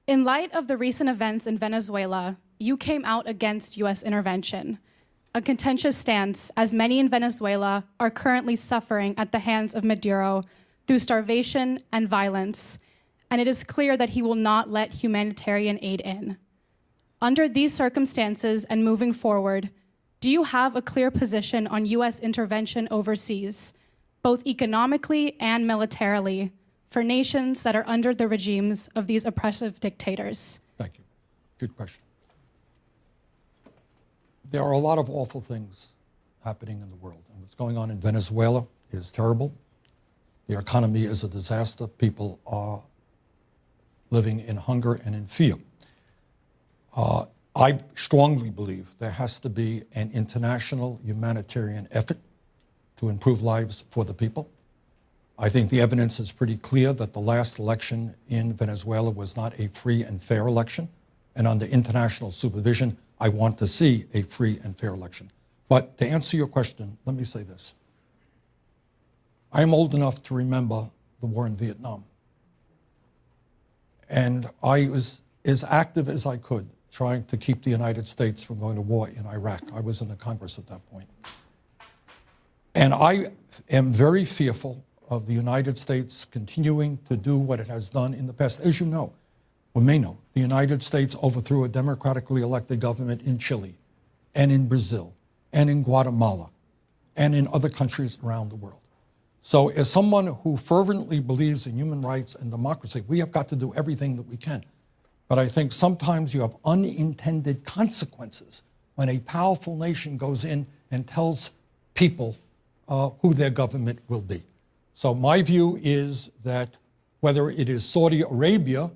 In light of the recent events in Venezuela, you came out against U.S. intervention, a contentious stance as many in Venezuela are currently suffering at the hands of Maduro through starvation and violence, and it is clear that he will not let humanitarian aid in. Under these circumstances and moving forward, do you have a clear position on U.S. intervention overseas, both economically and militarily, for nations that are under the regimes of these oppressive dictators? Thank you. Good question. There are a lot of awful things happening in the world, and what's going on in Venezuela is terrible. The economy is a disaster. People are living in hunger and in fear. I strongly believe there has to be an international humanitarian effort to improve lives for the people. I think the evidence is pretty clear that the last election in Venezuela was not a free and fair election. And under international supervision, I want to see a free and fair election. But to answer your question, let me say this. I am old enough to remember the war in Vietnam. And I was as active as I could trying to keep the United States from going to war in Iraq. I was in the Congress at that point. And I am very fearful of the United States continuing to do what it has done in the past. As you know, or may know, the United States overthrew a democratically elected government in Chile and in Brazil and in Guatemala and in other countries around the world. So as someone who fervently believes in human rights and democracy, we have got to do everything that we can. But I think sometimes you have unintended consequences when a powerful nation goes in and tells people who their government will be. So my view is that whether it is Saudi Arabia,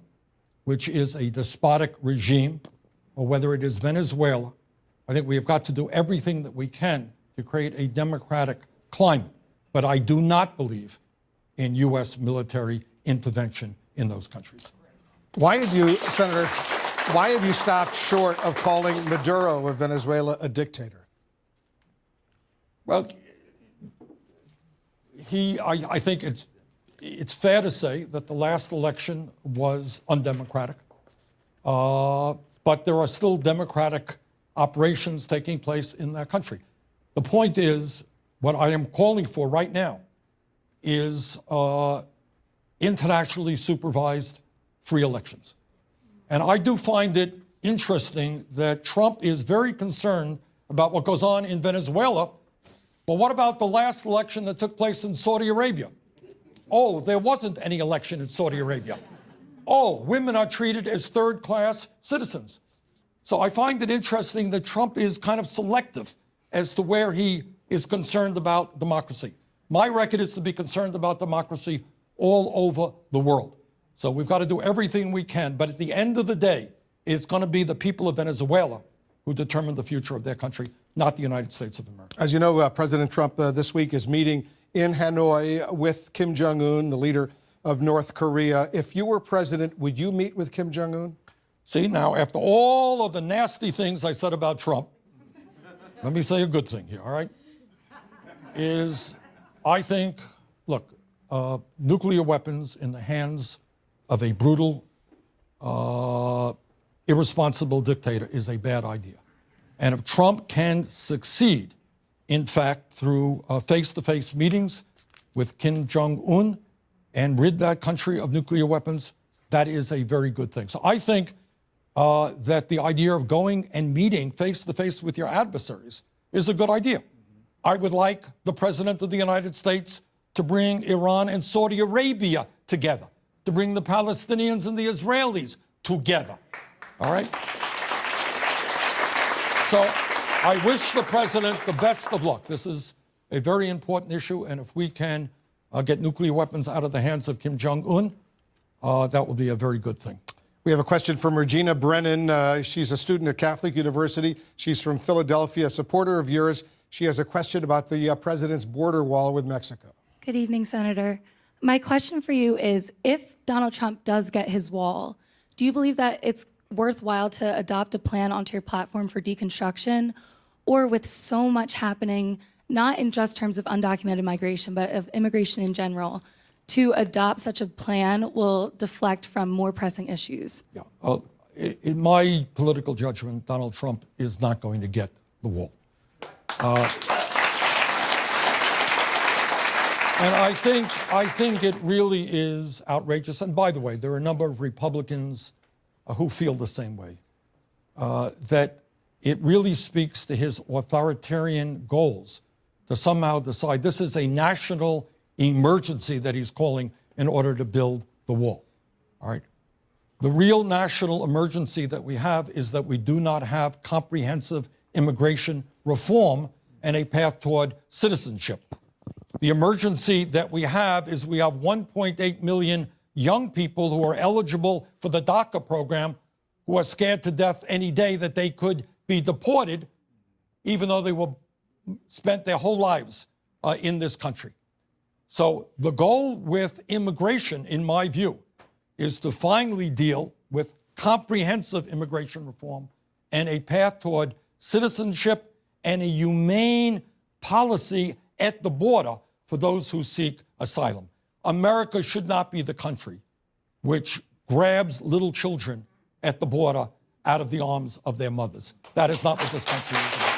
which is a despotic regime, or whether it is Venezuela, I think we have got to do everything that we can to create a democratic climate. But I do not believe in U.S. military intervention in those countries. Why have you, Senator, why have you stopped short of calling Maduro of Venezuela a dictator? Well, I think it's fair to say that the last election was undemocratic, but there are still democratic operations taking place in that country. The point is, what I am calling for right now is internationally supervised free elections. And I do find it interesting that Trump is very concerned about what goes on in Venezuela. But what about the last election that took place in Saudi Arabia? Oh, there wasn't any election in Saudi Arabia. Oh, women are treated as third-class citizens. So I find it interesting that Trump is kind of selective as to where he is concerned about democracy. My record is to be concerned about democracy all over the world. So we've got to do everything we can. But at the end of the day, it's going to be the people of Venezuela who determine the future of their country, not the United States of America. As you know, President Trump this week is meeting in Hanoi with Kim Jong Un, the leader of North Korea. If you were president, would you meet with Kim Jong Un? See, now, after all of the nasty things I said about Trump, let me say a good thing here, all right? I think, look, nuclear weapons in the hands of a brutal, irresponsible dictator is a bad idea. And if Trump can succeed, in fact, through face-to-face meetings with Kim Jong Un and rid that country of nuclear weapons, that is a very good thing. So I think that the idea of going and meeting face-to-face with your adversaries is a good idea. I would like the President of the United States to bring Iran and Saudi Arabia together, to bring the Palestinians and the Israelis together. All right? So I wish the President the best of luck. This is a very important issue, and if we can get nuclear weapons out of the hands of Kim Jong Un, that will be a very good thing. We have a question from Regina Brennan. She's a student at Catholic University. She's from Philadelphia, a supporter of yours. She has a question about the president's border wall with Mexico. Good evening, Senator. My question for you is, if Donald Trump does get his wall, do you believe that it's worthwhile to adopt a plan onto your platform for deconstruction? Or with so much happening, not in just terms of undocumented migration, but of immigration in general, to adopt such a plan will deflect from more pressing issues? Yeah. In my political judgment, Donald Trump is not going to get the wall. And I think it really is outrageous. And by the way, there are a number of Republicans who feel the same way, that it really speaks to his authoritarian goals to somehow decide this is a national emergency that he's calling in order to build the wall. All right. The real national emergency that we have is that we do not have comprehensive immigration reform and a path toward citizenship. The emergency that we have is we have 1.8 million young people who are eligible for the DACA program who are scared to death any day that they could be deported, even though they were spent their whole lives in this country. So the goal with immigration, in my view, is to finally deal with comprehensive immigration reform and a path toward citizenship and a humane policy at the border for those who seek asylum. America should not be the country which grabs little children at the border out of the arms of their mothers. That is not what this country is about.